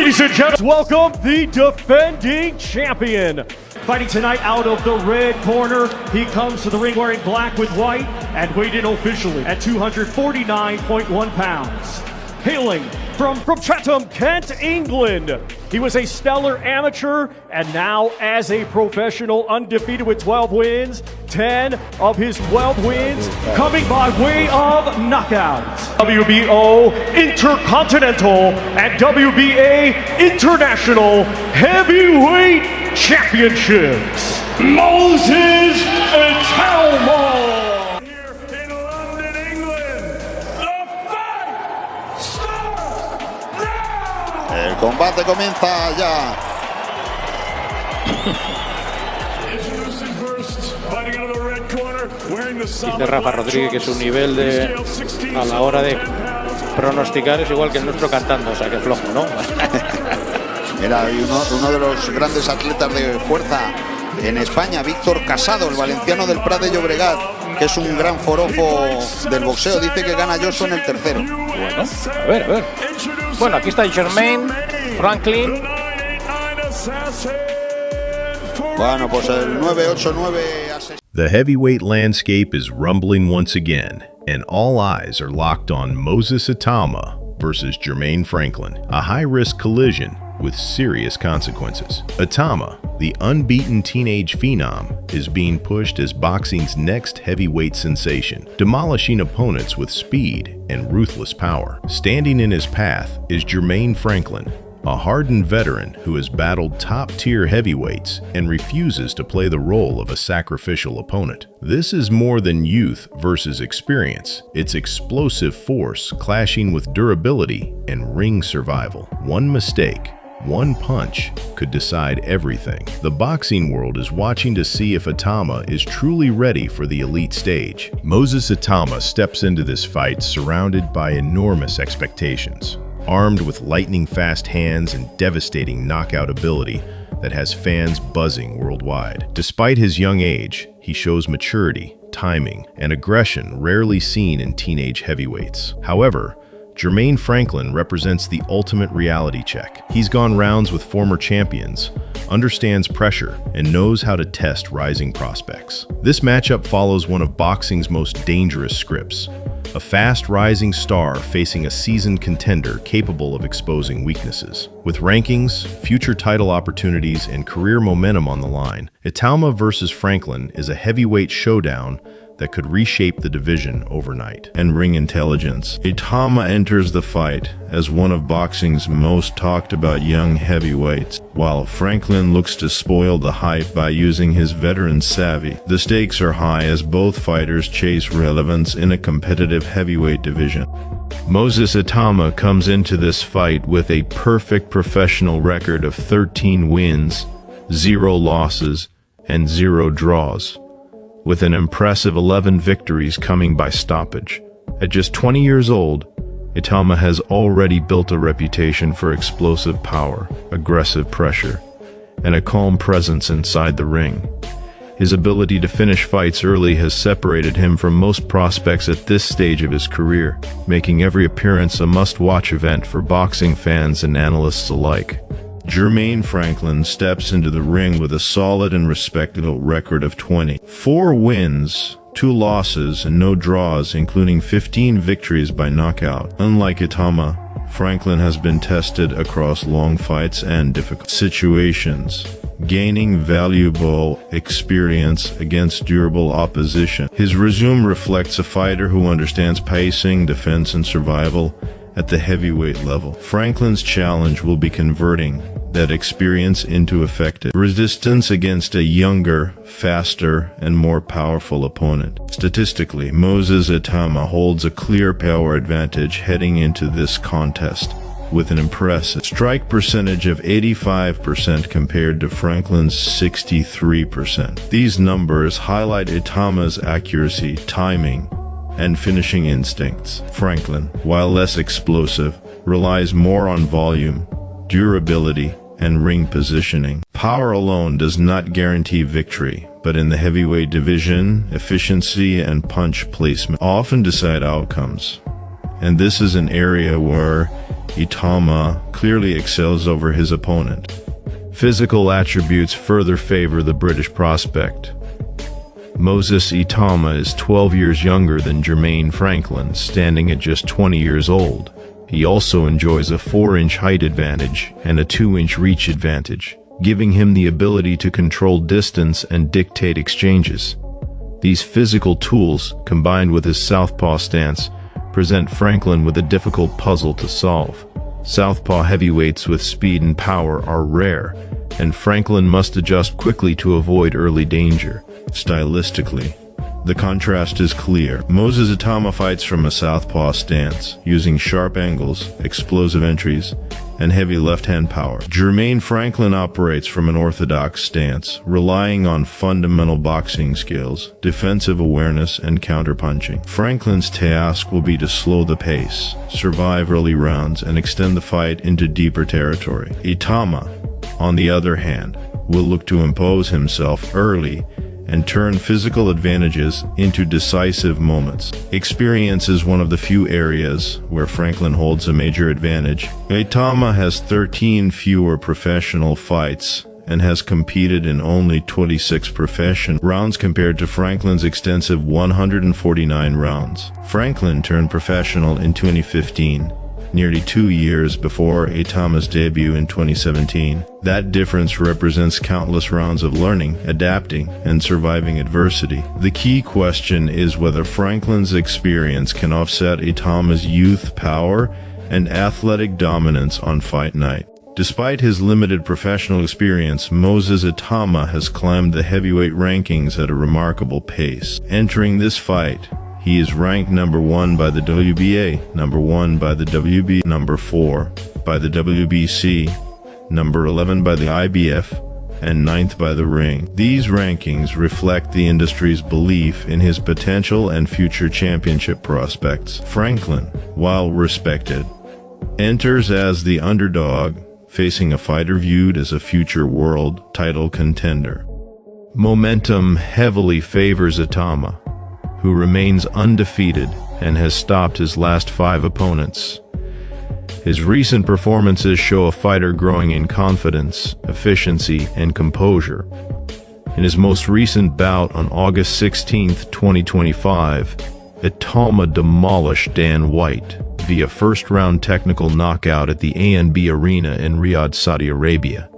Ladies and gentlemen, welcome the defending champion. Fighting tonight out of the red corner, he comes to the ring wearing black with white and weighed in officially at 249.1 pounds. Hailing from Chatham, Kent, England. He was a stellar amateur and now as a professional, undefeated with 12 wins. 10 of his 12 wins coming by way of knockout. WBO Intercontinental and WBA International Heavyweight Championships. Moses Itauma. El combate comienza ya. Dice Rafa Rodríguez que su nivel a la hora de pronosticar es igual que el nuestro cantando, o sea que flojo, ¿no? Era uno de los grandes atletas de fuerza en España, Víctor Casado, el valenciano del Prat de Llobregat, que es un gran forofo del boxeo. Dice que gana Joshua en el tercero. Bueno, a ver. Bueno, aquí está Jermaine Franklin. Bueno, pues el 989. The heavyweight landscape is rumbling once again, and all eyes are locked on Moses Itauma versus Jermaine Franklin, a high-risk collision with serious consequences. Itauma, the unbeaten teenage phenom, is being pushed as boxing's next heavyweight sensation, demolishing opponents with speed and ruthless power. Standing in his path is Jermaine Franklin, a hardened veteran who has battled top-tier heavyweights and refuses to play the role of a sacrificial opponent. This is more than youth versus experience. It's explosive force clashing with durability and ring survival. One mistake, one punch could decide everything. The boxing world is watching to see if Itauma is truly ready for the elite stage. Moses Itauma steps into this fight surrounded by enormous expectations, armed with lightning-fast hands and devastating knockout ability that has fans buzzing worldwide. Despite his young age, he shows maturity, timing, and aggression rarely seen in teenage heavyweights. However, Jermaine Franklin represents the ultimate reality check. He's gone rounds with former champions, understands pressure, and knows how to test rising prospects. This matchup follows one of boxing's most dangerous scripts, a fast-rising star facing a seasoned contender capable of exposing weaknesses. With rankings, future title opportunities, and career momentum on the line, Itauma versus Franklin is a heavyweight showdown that could reshape the division overnight. And ring intelligence. Itauma enters the fight as one of boxing's most talked about young heavyweights, while Franklin looks to spoil the hype by using his veteran savvy. The stakes are high as both fighters chase relevance in a competitive heavyweight division. Moses Itauma comes into this fight with a perfect professional record of 13 wins, 0 losses, and 0 draws, with an impressive 11 victories coming by stoppage. At just 20 years old, Itauma has already built a reputation for explosive power, aggressive pressure, and a calm presence inside the ring. His ability to finish fights early has separated him from most prospects at this stage of his career, making every appearance a must-watch event for boxing fans and analysts alike. Jermaine Franklin steps into the ring with a solid and respectable record of 24 wins, 2 losses, and no draws, including 15 victories by knockout. Unlike Itauma, Franklin has been tested across long fights and difficult situations, gaining valuable experience against durable opposition. His resume reflects a fighter who understands pacing, defense, and survival at the heavyweight level. Franklin's challenge will be converting that experience into effective resistance against a younger, faster, and more powerful opponent. Statistically, Moses Itauma holds a clear power advantage heading into this contest, with an impressive strike percentage of 85% compared to Franklin's 63%. These numbers highlight Itauma's accuracy, timing, and finishing instincts. Franklin, while less explosive, relies more on volume, durability, and ring positioning. Power alone does not guarantee victory, but in the heavyweight division, efficiency and punch placement often decide outcomes. and this is an area where Itauma clearly excels over his opponent. Physical attributes further favor the British prospect. Moses Itauma is 12 years younger than Jermaine Franklin, standing at just 20 years old. He also enjoys a 4-inch height advantage and a 2-inch reach advantage, giving him the ability to control distance and dictate exchanges. These physical tools, combined with his southpaw stance, present Franklin with a difficult puzzle to solve. Southpaw heavyweights with speed and power are rare, and Franklin must adjust quickly to avoid early danger. Stylistically, the contrast is clear. Moses Itauma fights from a southpaw stance, using sharp angles, explosive entries, and heavy left-hand power. Jermaine Franklin operates from an orthodox stance, relying on fundamental boxing skills, defensive awareness, and counterpunching. Franklin's task will be to slow the pace, survive early rounds, and extend the fight into deeper territory. Itauma, on the other hand, will look to impose himself early and turn physical advantages into decisive moments. Experience is one of the few areas where Franklin holds a major advantage. Itauma has 13 fewer professional fights and has competed in only 26 professional rounds compared to Franklin's extensive 149 rounds. Franklin turned professional in 2015, nearly 2 years before Itauma's debut in 2017. That difference represents countless rounds of learning, adapting, and surviving adversity. The key question is whether Franklin's experience can offset Itauma's youth, power, and athletic dominance on fight night. Despite his limited professional experience, Moses Itauma has climbed the heavyweight rankings at a remarkable pace. Entering this fight, he is ranked number 1 by the WBA, number 1 by the WB, number 4 by the WBC, number 11 by the IBF, and 9th by the Ring. These rankings reflect the industry's belief in his potential and future championship prospects. Franklin, while respected, enters as the underdog, facing a fighter viewed as a future world title contender. Momentum heavily favors Itauma, who remains undefeated and has stopped his last 5 opponents. His recent performances show a fighter growing in confidence, efficiency, and composure. In his most recent bout on August 16, 2025, Itauma demolished Dan White via first-round technical knockout at the ANB Arena in Riyadh, Saudi Arabia.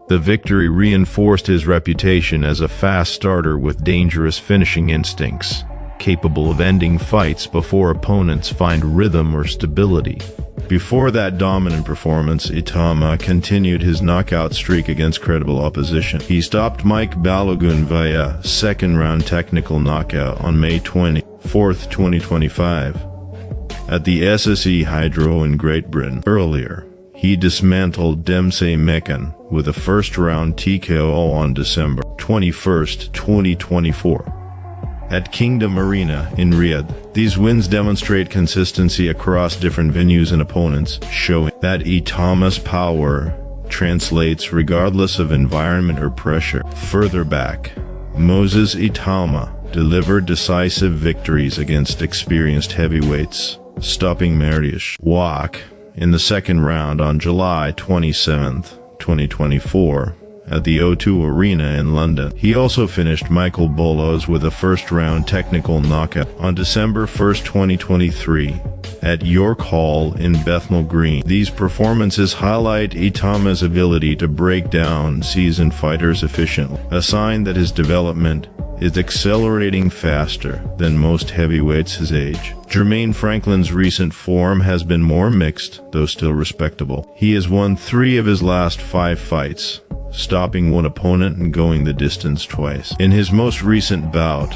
The victory reinforced his reputation as a fast starter with dangerous finishing instincts, capable of ending fights before opponents find rhythm or stability. Before that dominant performance, Itauma continued his knockout streak against credible opposition. He stopped Mike Balogun via second-round technical knockout on May 24, 2025, at the SSE Hydro in Great Britain. Earlier, he dismantled Dempsey Mekan with a first-round TKO on December 21, 2024. At Kingdom Arena in Riyadh. These wins demonstrate consistency across different venues and opponents, showing that Itauma's power translates regardless of environment or pressure. Further back, Moses Itauma delivered decisive victories against experienced heavyweights, stopping Mariusz Wach in the second round on July 27, 2024. At the O2 Arena in London. He also finished Michael Bolos with a first-round technical knockout on December 1, 2023, at York Hall in Bethnal Green. These performances highlight Itauma's ability to break down seasoned fighters efficiently, a sign that his development is accelerating faster than most heavyweights his age. Jermaine Franklin's recent form has been more mixed, though still respectable. He has won 3 of his last 5 fights, stopping one opponent and going the distance twice. In his most recent bout,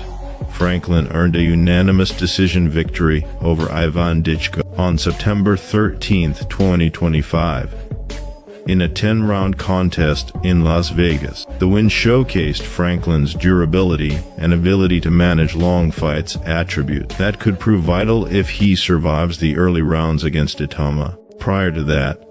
Franklin earned a unanimous decision victory over Ivan Dichko on September 13, 2025, in a 10-round contest in Las Vegas. The win showcased Franklin's durability and ability to manage long fights, attribute that could prove vital if he survives the early rounds against Itauma. Prior to that,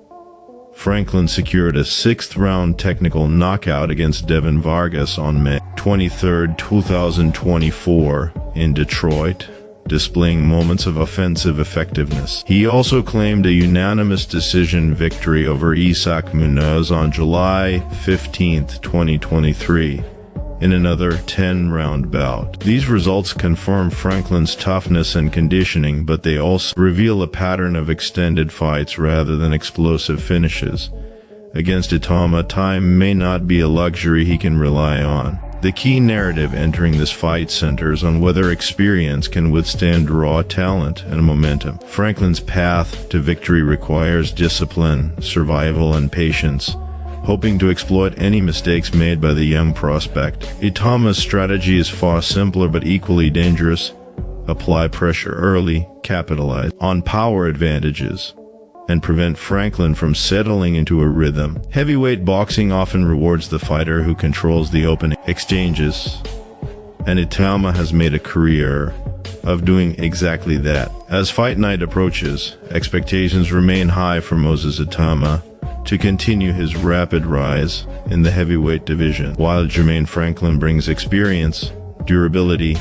Franklin secured a 6th-round technical knockout against Devin Vargas on May 23, 2024 in Detroit, displaying moments of offensive effectiveness. He also claimed a unanimous decision victory over Isaac Munoz on July 15, 2023. in another 10-round bout. These results confirm Franklin's toughness and conditioning, but they also reveal a pattern of extended fights rather than explosive finishes. Against Itauma, time may not be a luxury he can rely on. The key narrative entering this fight centers on whether experience can withstand raw talent and momentum. Franklin's path to victory requires discipline, survival, and patience, hoping to exploit any mistakes made by the young prospect. Itauma's strategy is far simpler but equally dangerous. Apply pressure early, capitalize on power advantages, and prevent Franklin from settling into a rhythm. Heavyweight boxing often rewards the fighter who controls the opening exchanges, and Itauma has made a career of doing exactly that. As fight night approaches, expectations remain high for Moses Itauma to continue his rapid rise in the heavyweight division, while Jermaine Franklin brings experience, durability,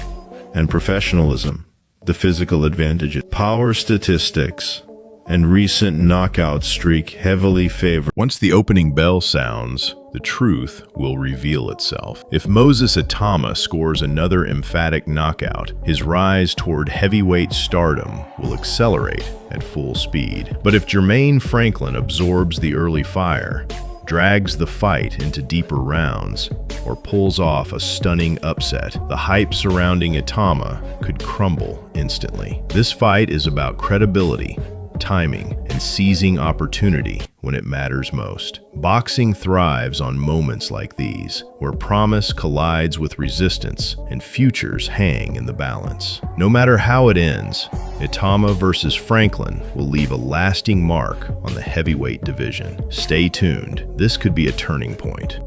and professionalism. The physical advantages, power statistics, and recent knockout streak heavily favor. Once the opening bell sounds, the truth will reveal itself. If Moses Itauma scores another emphatic knockout, his rise toward heavyweight stardom will accelerate at full speed. But if Jermaine Franklin absorbs the early fire, drags the fight into deeper rounds, or pulls off a stunning upset, the hype surrounding Itauma could crumble instantly. This fight is about credibility, timing, and seizing opportunity when it matters most. Boxing thrives on moments like these, where promise collides with resistance and futures hang in the balance. No matter how it ends, Itauma versus Franklin will leave a lasting mark on the heavyweight division. Stay tuned. This could be a turning point.